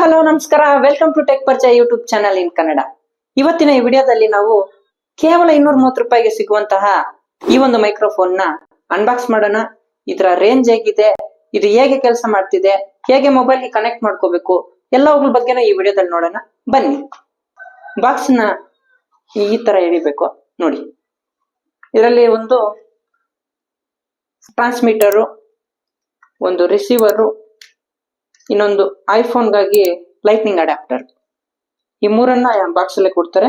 Hello ನಮಸ್ಕಾರ, welcome to tech ಪರಿಚಯ YouTube channel ಇನ್ ಕನ್ನಡ. ಇವತ್ತಿನ ಈ ವಿಡಿಯೋದಲ್ಲಿ ನಾವು ಕೇವಲ 230 ರೂಪಾಯಿಗೆ ಸಿಗುವಂತಹ ಈ ಒಂದು ಮೈಕ್ರೋಫೋನ್ ನ ಅನ್ಬಾಕ್ಸ್ ಮಾಡೋಣ. ಇದರ ರೇಂಜ್ ಹೇಗಿದೆ, ಇದು ಹೇಗೆ ಕೆಲಸ ಮಾಡ್ತಿದೆ, ಹೇಗೆ ಮೊಬೈಲ್ ಗೆ ಕನೆಕ್ಟ್ ಮಾಡ್ಕೋಬೇಕು, ಎಲ್ಲವುಗಳ ಬಗ್ಗೆನೂ ಈ ವಿಡಿಯೋದಲ್ಲಿ ನೋಡೋಣ. ಬನ್ನಿ. ಬಾಕ್ಸ್ ನ ಈ ತರ ಎಳಿಬೇಕು ನೋಡಿ. ಇದರಲ್ಲಿ ಒಂದು ಟ್ರಾನ್ಸ್ಮಿಟರು, ಒಂದು ರಿಸೀವರು, ಇನ್ನೊಂದು ಐಫೋನ್ ಗಾಗಿ ಲೈಟ್ನಿಂಗ್ ಅಡಾಪ್ಟರ್, ಈ ಮೂರನ್ನ ಬಾಕ್ಸ್ ಅಲ್ಲೇ ಕೊಡ್ತಾರೆ.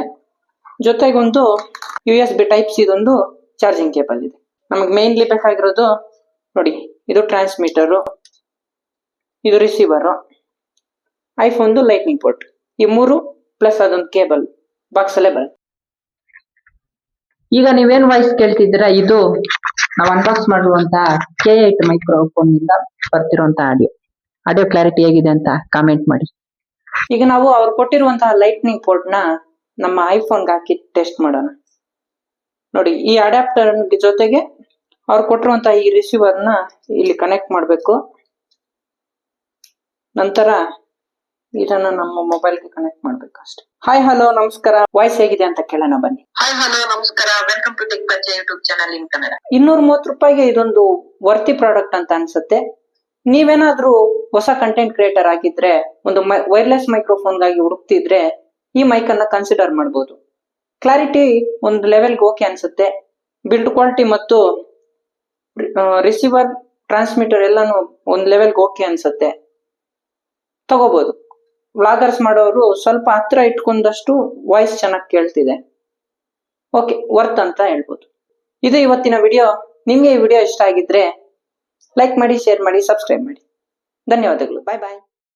ಜೊತೆಗೊಂದು USB ಟೈಪ್ ಸಿ ಇದೊಂದು ಚಾರ್ಜಿಂಗ್ ಕೇಬಲ್ ಇದೆ. ನಮಗೆ ಮೇನ್ಲಿ ಬೇಕಾಗಿರೋದು ನೋಡಿ, ಇದು ಟ್ರಾನ್ಸ್ಮಿಟರು, ಇದು ರಿಸೀವರು, ಐಫೋನ್ದು ಲೈಟ್ನಿಂಗ್ ಪೋರ್ಟ್, ಈ ಮೂರು ಪ್ಲಸ್ ಅದೊಂದು ಕೇಬಲ್ ಬಾಕ್ಸ್ ಅಲ್ಲೇ ಬರುತ್ತೆ. ಈಗ ನೀವೇನ್ ವಾಯ್ಸ್ ಕೇಳ್ತಿದ್ದೀರಾ, ಇದು ನಾವು ಅನ್ಬಾಕ್ಸ್ ಮಾಡುವಂತಹ K8 ಮೈಕ್ರೋಫೋನ್ ಇಂದ ಬರ್ತಿರುವಂತಹ ಆಡಿಯೋ ಕ್ಲಾರಿಟಿ ಹೇಗಿದೆ ಅಂತ ಕಾಮೆಂಟ್ ಮಾಡಿ. ಈಗ ನಾವು ಅವ್ರು ಕೊಟ್ಟಿರುವಂತಹ ಲೈಟ್ನಿಂಗ್ ಪೋರ್ಟ್ ನ ನಮ್ಮ ಐಫೋನ್ಗೆ ಹಾಕಿ ಟೆಸ್ಟ್ ಮಾಡೋಣ. ನೋಡಿ, ಈ ಅಡಾಪ್ಟರ್ ಜೊತೆಗೆ ಅವ್ರು ಕೊಟ್ಟಿರುವಂತಹ ಈ ರಿಸೀವರ್ ನ ಇಲ್ಲಿ ಕನೆಕ್ಟ್ ಮಾಡಬೇಕು. ನಂತರ ಇದನ್ನ ನಮ್ಮ ಮೊಬೈಲ್ಗೆ ಕನೆಕ್ಟ್ ಮಾಡ್ಬೇಕು ಅಷ್ಟೇ. ಹಾಯ್ ಹಲೋ ನಮಸ್ಕಾರ, ವಾಯ್ಸ್ ಹೇಗಿದೆ ಅಂತ ಕೇಳೋಣ ಬನ್ನಿ. ಹಾಯ್ ಹಲೋ ನಮಸ್ಕಾರ, ವೆಲ್ಕಮ್ ಟು ಟೆಕ್ ಪರಿಚಯ ಯೂಟ್ಯೂಬ್ ಚಾನಲ್ ಇನ್ ಕನ್ನಡ. 230 ರೂಪಾಯಿಗೆ ಇದೊಂದು ವರ್ತಿ ಪ್ರಾಡಕ್ಟ್ ಅಂತ ಅನ್ಸುತ್ತೆ. ನೀವೇನಾದ್ರೂ ಹೊಸ ಕಂಟೆಂಟ್ ಕ್ರಿಯೇಟರ್ ಆಗಿದ್ರೆ, ಒಂದು ವೈರ್ಲೆಸ್ ಮೈಕ್ರೋಫೋನ್ ಗಾಗಿ ಹುಡುಕ್ತಿದ್ರೆ ಈ ಮೈಕ್ ಅನ್ನ ಕನ್ಸಿಡರ್ ಮಾಡಬಹುದು. ಕ್ಲಾರಿಟಿ ಒಂದು ಲೆವೆಲ್ಗೆ ಓಕೆ ಅನ್ಸುತ್ತೆ. ಬಿಲ್ಡ್ ಕ್ವಾಲಿಟಿ ಮತ್ತು ರಿಸೀವರ್, ಟ್ರಾನ್ಸ್ಮಿಟರ್ ಎಲ್ಲಾನು ಒಂದ್ ಲೆವೆಲ್ಗೆ ಓಕೆ ಅನ್ಸುತ್ತೆ, ತಗೋಬಹುದು. ವ್ಲಾಗರ್ಸ್ ಮಾಡೋರು ಸ್ವಲ್ಪ ಹತ್ರ ಇಟ್ಕೊಂಡಷ್ಟು ವಾಯ್ಸ್ ಚೆನ್ನಾಗಿ ಕೇಳ್ತಿದೆ. ಓಕೆ, ವರ್ತ್ ಅಂತ ಹೇಳ್ಬೋದು. ಇದು ಇವತ್ತಿನ ವಿಡಿಯೋ. ನಿಮ್ಗೆ ಈ ವಿಡಿಯೋ ಇಷ್ಟ ಆಗಿದ್ರೆ ಲೈಕ್ ಮಾಡಿ, ಶೇರ್ ಮಾಡಿ, ಸಬ್ಸ್ಕ್ರೈಬ್ ಮಾಡಿ. ಧನ್ಯವಾದಗಳು. ಬಾಯ್ ಬಾಯ್.